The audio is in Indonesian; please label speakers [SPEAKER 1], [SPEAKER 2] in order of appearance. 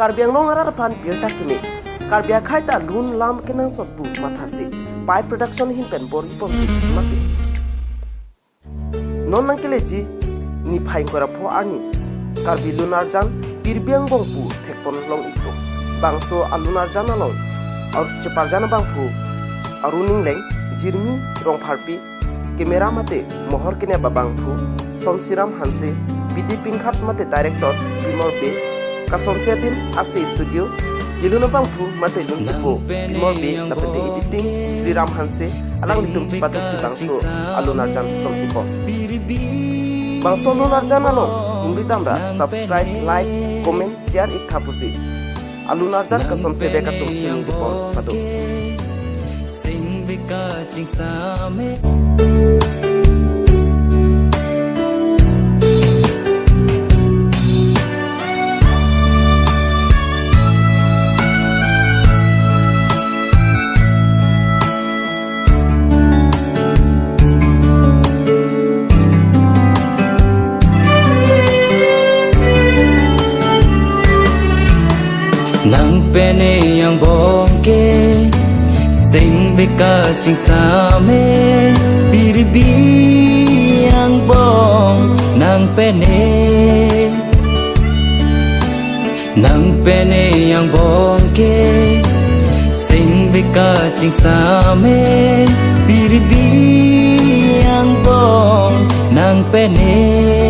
[SPEAKER 1] karbiang long arar pan pirta kimi karbia khaita lun lam kenang sotbu mathasi pai production hin pen bor ponsi mati non nangkeleji ni phain kora pho ani karbi lunarjan pirbiang bongpu thekpon long ikpo bangso alunarjan along aur cheparjana bangpu aruning leng jirmi rong pharpi kamera mate mohor kene babangpu somsiram hanse bidi pingkhat mate director bimor be kasonsia tim ase studio giluna bangpu mate lunsepo bimor be napete editing sriram hanse alang litum cepat si bangso alunarjan somsipo bangso alunarjan along hungri damra subscribe like comment share ikhapusi alunarjan kasonsia bekatung chini dipon padu
[SPEAKER 2] nang pene yang bongke sing beka cing same birbi yang bong nang pene yang bongke sing beka cing same birbi yang bong nang pene